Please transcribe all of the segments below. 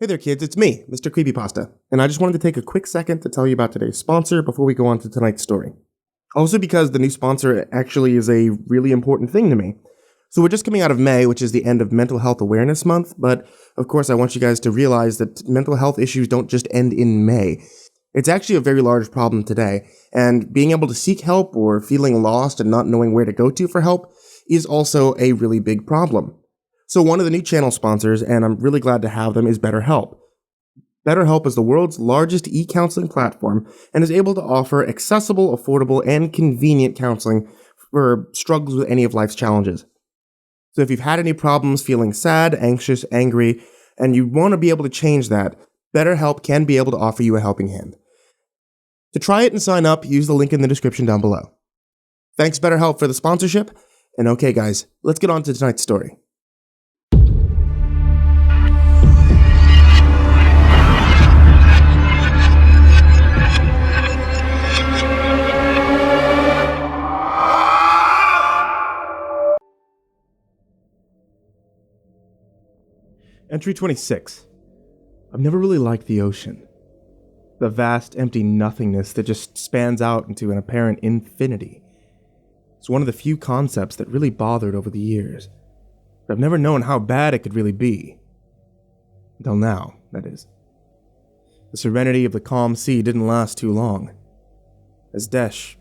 Hey there kids, it's me, MrCreepyPasta, and I just wanted to take a quick second to tell you about today's sponsor before we go on to tonight's story. Also because the new sponsor actually is a really important thing to me. So we're just coming out of May, which is the end of Mental Health Awareness Month, but of course I want you guys to realize that mental health issues don't just end in May. It's actually a very large problem today, and being able to seek help or feeling lost and not knowing where to go to for help is also a really big problem. So one of the new channel sponsors, and I'm really glad to have them, is BetterHelp. BetterHelp is the world's largest e-counseling platform and is able to offer accessible, affordable, and convenient counseling for struggles with any of life's challenges. So if you've had any problems feeling sad, anxious, angry, and you want to be able to change that, BetterHelp can be able to offer you a helping hand. To try it and sign up, use the link in the description down below. Thanks BetterHelp for the sponsorship, and okay guys, let's get on to tonight's story. Entry 26. I've never really liked the ocean. The vast, empty nothingness that just spans out into an apparent infinity. It's one of the few concepts that really bothered over the years. But I've never known how bad it could really be. Until now, that is. The serenity of the calm sea didn't last too long. As Desh,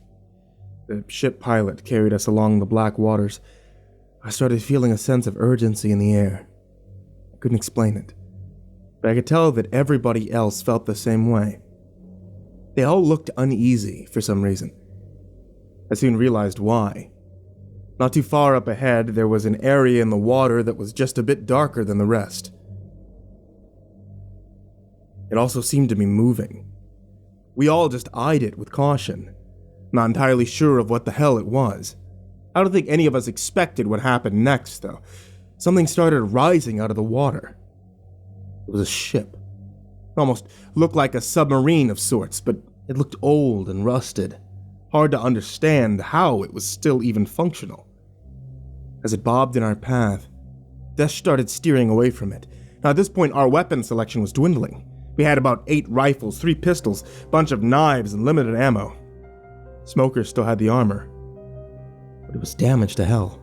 the ship pilot, carried us along the black waters, I started feeling a sense of urgency in the air. Couldn't explain it, but I could tell that everybody else felt the same way. They all looked uneasy for some reason. I soon realized why. Not too far up ahead, there was an area in the water that was just a bit darker than the rest. It also seemed to be moving. We all just eyed it with caution, not entirely sure of what the hell it was. I don't think any of us expected what happened next, though. Something started rising out of the water. It was a ship. It almost looked like a submarine of sorts, but it looked old and rusted. Hard to understand how it was still even functional. As it bobbed in our path, Desh started steering away from it. Now at this point, our weapon selection was dwindling. We had about 8 rifles, 3 pistols, a bunch of knives, and limited ammo. Smoker still had the armor, but it was damaged to hell.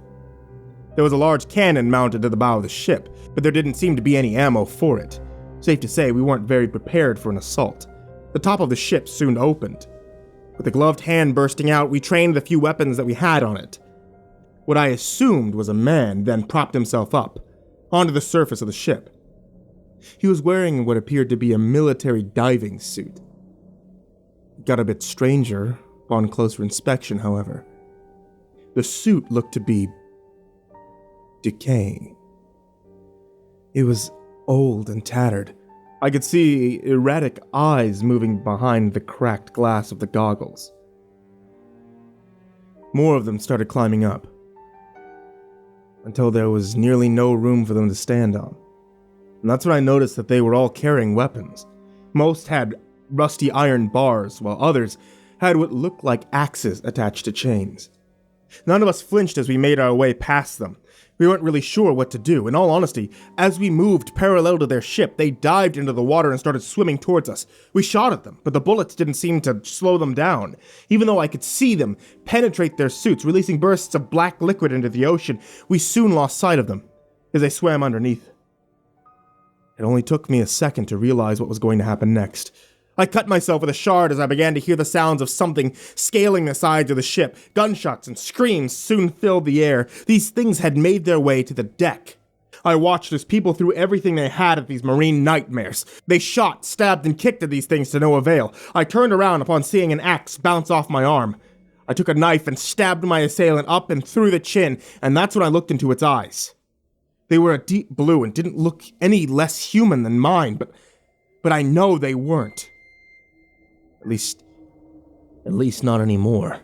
There was a large cannon mounted to the bow of the ship, but there didn't seem to be any ammo for it. Safe to say, we weren't very prepared for an assault. The top of the ship soon opened. With a gloved hand bursting out, we trained the few weapons that we had on it. What I assumed was a man then propped himself up, onto the surface of the ship. He was wearing what appeared to be a military diving suit. It got a bit stranger upon closer inspection, however. The suit looked to be decaying. It was old and tattered. I could see erratic eyes moving behind the cracked glass of the goggles. More of them started climbing up, until there was nearly no room for them to stand on. And that's when I noticed that they were all carrying weapons. Most had rusty iron bars, while others had what looked like axes attached to chains. None of us flinched as we made our way past them. We weren't really sure what to do. In all honesty, as we moved parallel to their ship, they dived into the water and started swimming towards us. We shot at them, but the bullets didn't seem to slow them down. Even though I could see them penetrate their suits, releasing bursts of black liquid into the ocean, we soon lost sight of them as they swam underneath. It only took me a second to realize what was going to happen next. I cut myself with a shard as I began to hear the sounds of something scaling the sides of the ship. Gunshots and screams soon filled the air. These things had made their way to the deck. I watched as people threw everything they had at these marine nightmares. They shot, stabbed, and kicked at these things to no avail. I turned around upon seeing an axe bounce off my arm. I took a knife and stabbed my assailant up and through the chin, and that's when I looked into its eyes. They were a deep blue and didn't look any less human than mine, but I know they weren't. At least not anymore.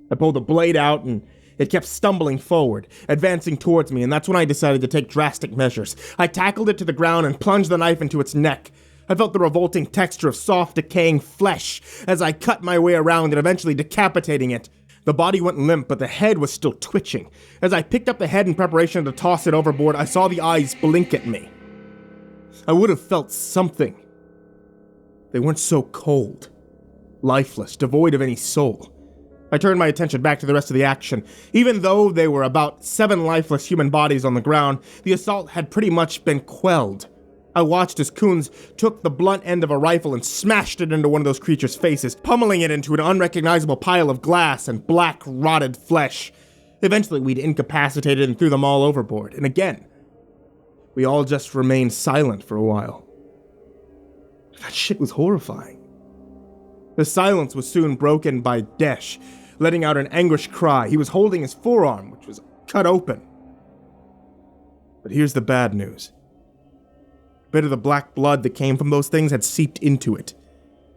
I pulled the blade out and it kept stumbling forward, advancing towards me, and that's when I decided to take drastic measures. I tackled it to the ground and plunged the knife into its neck. I felt the revolting texture of soft, decaying flesh as I cut my way around it, eventually decapitating it. The body went limp, but the head was still twitching. As I picked up the head in preparation to toss it overboard, I saw the eyes blink at me. I would have felt something. They weren't so cold, lifeless, devoid of any soul. I turned my attention back to the rest of the action. Even though there were about 7 lifeless human bodies on the ground, the assault had pretty much been quelled. I watched as Coons took the blunt end of a rifle and smashed it into one of those creatures' faces, pummeling it into an unrecognizable pile of glass and black, rotted flesh. Eventually, we'd incapacitated and threw them all overboard. And again, we all just remained silent for a while. That shit was horrifying. The silence was soon broken by Desh, letting out an anguished cry. He was holding his forearm, which was cut open. But here's the bad news. A bit of the black blood that came from those things had seeped into it.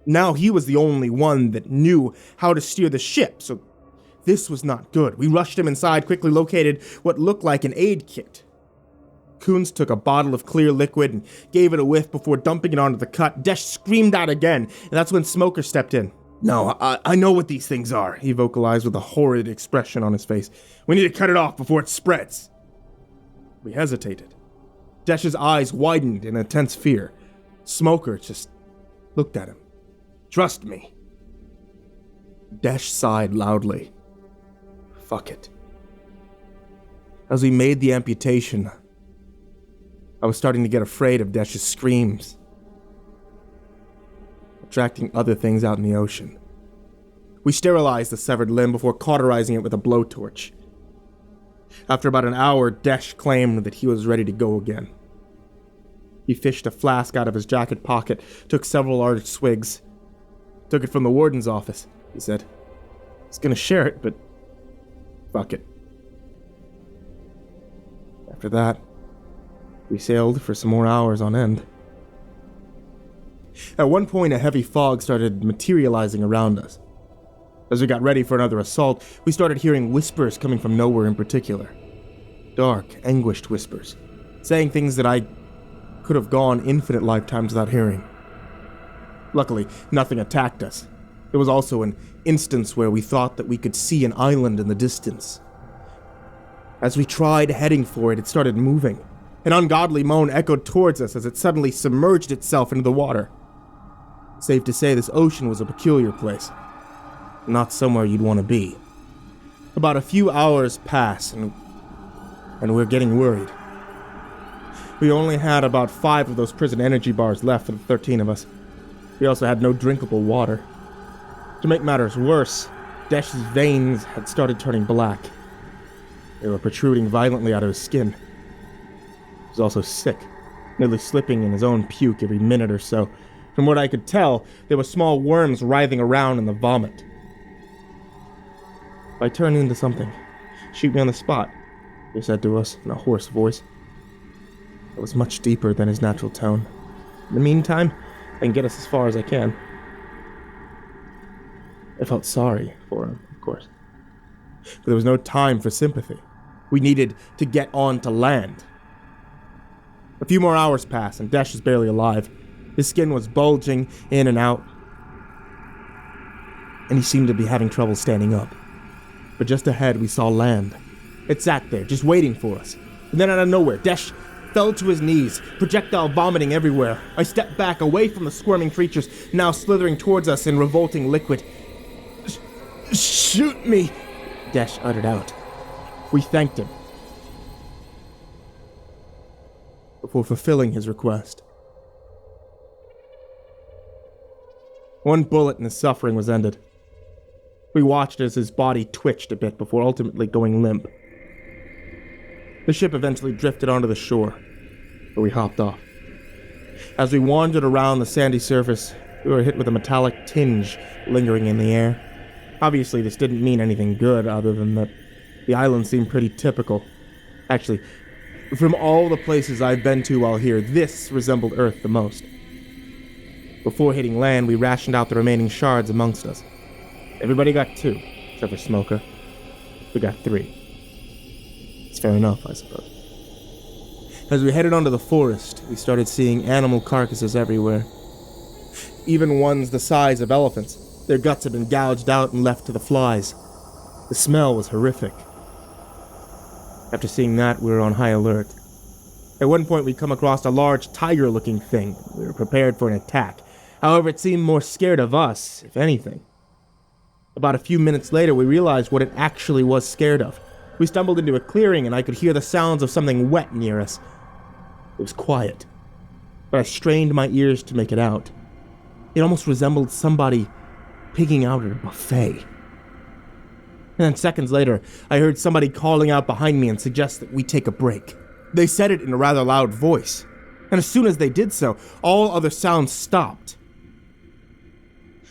Now he was the only one that knew how to steer the ship, so this was not good. We rushed him inside, quickly located what looked like an aid kit. Coons took a bottle of clear liquid and gave it a whiff before dumping it onto the cut. Desh screamed out again, and that's when Smoker stepped in. "No, I know what these things are," he vocalized with a horrid expression on his face. "We need to cut it off before it spreads." We hesitated. Desh's eyes widened in intense fear. Smoker just looked at him. "Trust me." Desh sighed loudly. Fuck it. As we made the amputation, I was starting to get afraid of Desh's screams, attracting other things out in the ocean. We sterilized the severed limb before cauterizing it with a blowtorch. After about an hour, Desh claimed that he was ready to go again. He fished a flask out of his jacket pocket, took several large swigs. "Took it from the warden's office," he said. "He's gonna share it, but fuck it." After that, we sailed for some more hours on end. At one point, a heavy fog started materializing around us. As we got ready for another assault, we started hearing whispers coming from nowhere in particular. Dark, anguished whispers, saying things that I could have gone infinite lifetimes without hearing. Luckily, nothing attacked us. There was also an instance where we thought that we could see an island in the distance. As we tried heading for it, it started moving. An ungodly moan echoed towards us as it suddenly submerged itself into the water. Safe to say, this ocean was a peculiar place. Not somewhere you'd want to be. About a few hours pass, and we're getting worried. We only had about 5 of those prison energy bars left for the 13 of us. We also had no drinkable water. To make matters worse, Desh's veins had started turning black. They were protruding violently out of his skin. He was also sick, nearly slipping in his own puke every minute or so. From what I could tell, there were small worms writhing around in the vomit. "If I turn into something, shoot me on the spot," he said to us in a hoarse voice. It was much deeper than his natural tone. "In the meantime, I can get us as far as I can." I felt sorry for him, of course. But there was no time for sympathy. We needed to get on to land. A few more hours passed, and Desh was barely alive. His skin was bulging in and out, and he seemed to be having trouble standing up. But just ahead, we saw land. It sat there, just waiting for us. And then out of nowhere, Desh fell to his knees, projectile vomiting everywhere. I stepped back, away from the squirming creatures, now slithering towards us in revolting liquid. "Shoot me," Desh uttered out. We thanked him before fulfilling his request. One bullet and his suffering was ended. We watched as his body twitched a bit before ultimately going limp. The ship eventually drifted onto the shore, where we hopped off. As we wandered around the sandy surface, we were hit with a metallic tinge lingering in the air. Obviously, this didn't mean anything good, other than that the island seemed pretty typical. Actually, from all the places I've been to while here, this resembled Earth the most. Before hitting land, we rationed out the remaining shards amongst us. Everybody got 2, except for Smoker. We got 3. It's fair enough, I suppose. As we headed onto the forest, we started seeing animal carcasses everywhere. Even ones the size of elephants. Their guts had been gouged out and left to the flies. The smell was horrific. After seeing that, we were on high alert. At one point, we come across a large tiger-looking thing. We were prepared for an attack. However, it seemed more scared of us, if anything. About a few minutes later, we realized what it actually was scared of. We stumbled into a clearing, and I could hear the sounds of something wet near us. It was quiet, but I strained my ears to make it out. It almost resembled somebody pigging out at a buffet. And then seconds later, I heard somebody calling out behind me and suggest that we take a break. They said it in a rather loud voice, and as soon as they did so, all other sounds stopped.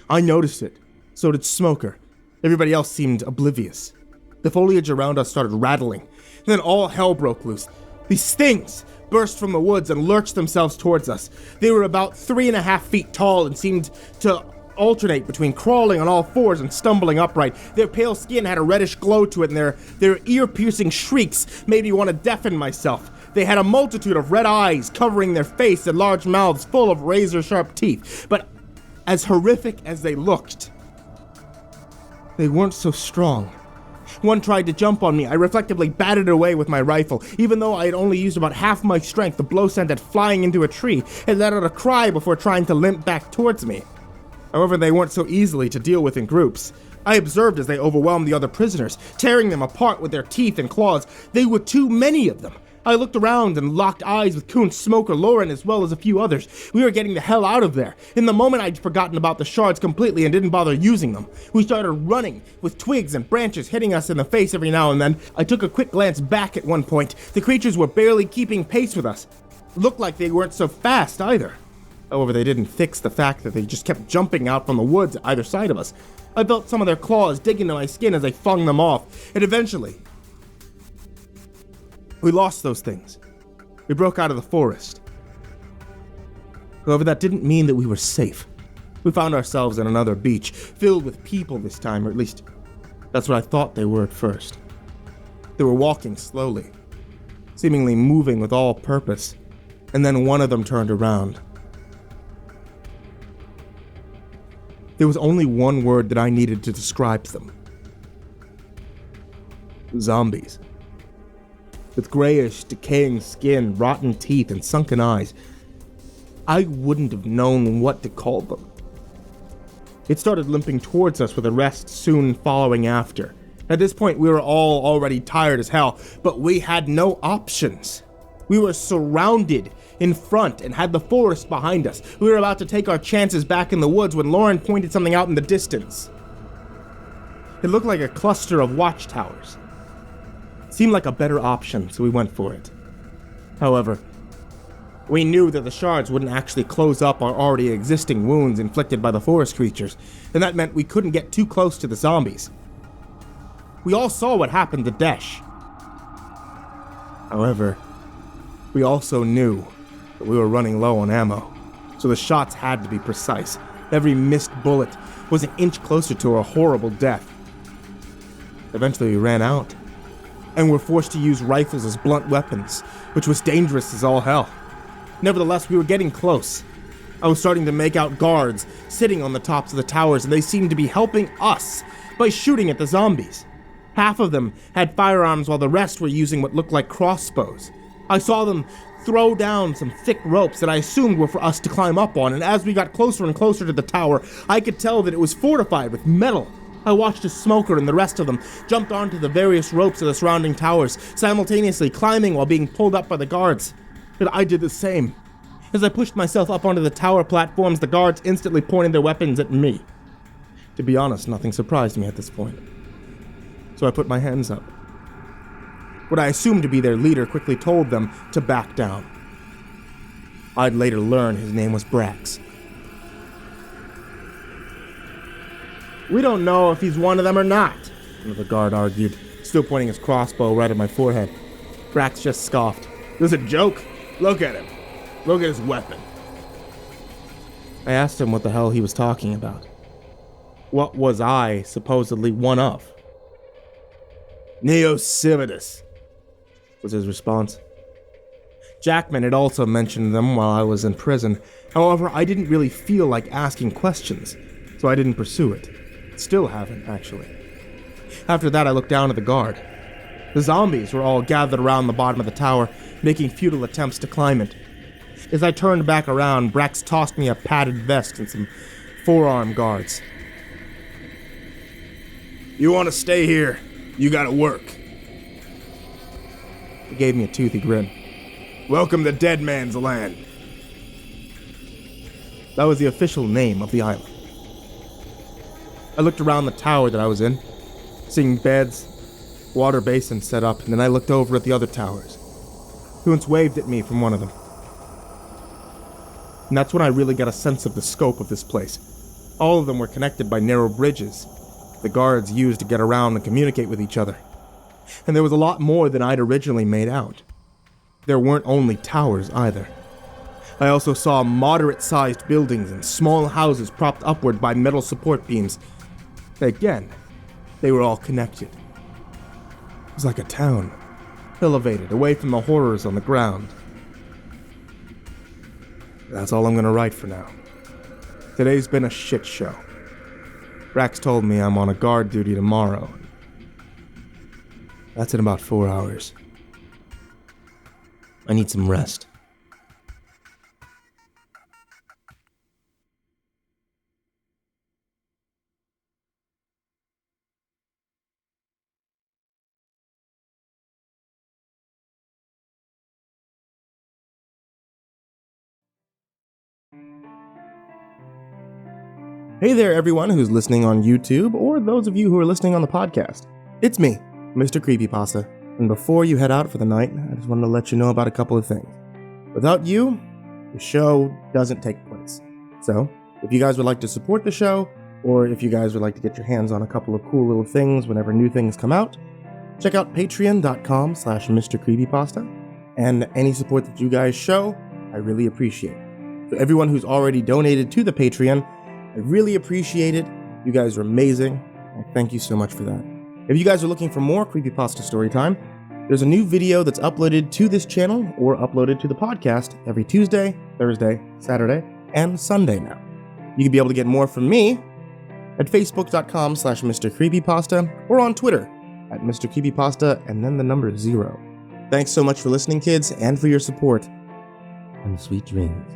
I noticed it, so did Smoker. Everybody else seemed oblivious. The foliage around us started rattling, and then all hell broke loose. These things burst from the woods and lurched themselves towards us. They were about 3.5 feet tall and seemed to alternate between crawling on all fours and stumbling upright. Their pale skin had a reddish glow to it, and their ear-piercing shrieks made me want to deafen myself. They had a multitude of red eyes covering their face and large mouths full of razor-sharp teeth. But as horrific as they looked, they weren't so strong. One tried to jump on me. I reflectively batted it away with my rifle. Even though I had only used about half my strength, the blow sent it flying into a tree and let out a cry before trying to limp back towards me. However, they weren't so easily to deal with in groups. I observed as they overwhelmed the other prisoners, tearing them apart with their teeth and claws. They were too many of them. I looked around and locked eyes with Kuhn, Smoker, Lauren, as well as a few others. We were getting the hell out of there. In the moment, I'd forgotten about the shards completely and didn't bother using them. We started running, with twigs and branches hitting us in the face every now and then. I took a quick glance back at one point. The creatures were barely keeping pace with us. Looked like they weren't so fast either. However, they didn't fix the fact that they just kept jumping out from the woods either side of us. I felt some of their claws dig into my skin as they flung them off, and eventually, we lost those things. We broke out of the forest. However, that didn't mean that we were safe. We found ourselves on another beach, filled with people this time, or at least that's what I thought they were at first. They were walking slowly, seemingly moving with all purpose, and then one of them turned around. There was only one word that I needed to describe them. Zombies. With grayish, decaying skin, rotten teeth, and sunken eyes. I wouldn't have known what to call them. It started limping towards us with the rest soon following after. At this point, we were all already tired as hell, but we had no options. We were surrounded in front and had the forest behind us. We were about to take our chances back in the woods when Lauren pointed something out in the distance. It looked like a cluster of watchtowers. Seemed like a better option, so we went for it. However, we knew that the shards wouldn't actually close up our already existing wounds inflicted by the forest creatures, and that meant we couldn't get too close to the zombies. We all saw what happened to Desh. However, we also knew that we were running low on ammo, so the shots had to be precise. Every missed bullet was an inch closer to a horrible death. Eventually we ran out, and were forced to use rifles as blunt weapons, which was dangerous as all hell. Nevertheless, we were getting close. I was starting to make out guards sitting on the tops of the towers, and they seemed to be helping us by shooting at the zombies. Half of them had firearms while the rest were using what looked like crossbows. I saw them throw down some thick ropes that I assumed were for us to climb up on, and as we got closer and closer to the tower, I could tell that it was fortified with metal. I watched as Smoker and the rest of them jumped onto the various ropes of the surrounding towers, simultaneously climbing while being pulled up by the guards. And I did the same. As I pushed myself up onto the tower platforms, the guards instantly pointed their weapons at me. To be honest, nothing surprised me at this point. So I put my hands up. What I assumed to be their leader quickly told them to back down. I'd later learn his name was Brax. "We don't know if he's one of them or not," the guard argued, still pointing his crossbow right at my forehead. Brax just scoffed. "It was a joke. Look at him. Look at his weapon." I asked him what the hell he was talking about. What was I supposedly one of? "Neosimitus," was his response. Jackman had also mentioned them while I was in prison. However, I didn't really feel like asking questions, so I didn't pursue it. Still haven't, actually. After that, I looked down at the guard. The zombies were all gathered around the bottom of the tower, making futile attempts to climb it. As I turned back around, Brax tossed me a padded vest and some forearm guards. "You want to stay here? You gotta work." He gave me a toothy grin. "Welcome to Dead Man's Land." That was the official name of the island. I looked around the tower that I was in, seeing beds, water basins set up, and then I looked over at the other towers. He once waved at me from one of them. And that's when I really got a sense of the scope of this place. All of them were connected by narrow bridges the guards used to get around and communicate with each other. And there was a lot more than I'd originally made out. There weren't only towers either. I also saw moderate-sized buildings and small houses propped upward by metal support beams. Again, they were all connected. It was like a town, elevated away from the horrors on the ground. That's all I'm going to write for now. Today's been a shit show. Brax told me I'm on a guard duty tomorrow. That's in about 4 hours. I need some rest. Hey there, everyone who's listening on YouTube, or those of you who are listening on the podcast. It's me, MrCreepyPasta, and before you head out for the night, I just wanted to let you know about a couple of things. Without you, the show doesn't take place. So, if you guys would like to support the show, or if you guys would like to get your hands on a couple of cool little things whenever new things come out, check out patreon.com/MrCreepyPasta, and any support that you guys show, I really appreciate. So everyone who's already donated to the Patreon, I really appreciate it. You guys are amazing. Thank you so much for that. If you guys are looking for more Creepypasta Storytime, there's a new video that's uploaded to this channel or uploaded to the podcast every Tuesday, Thursday, Saturday, and Sunday now. You can be able to get more from me at facebook.com/MrCreepyPasta or on Twitter at MrCreepyPasta and then the number 0. Thanks so much for listening, kids, and for your support. And sweet dreams.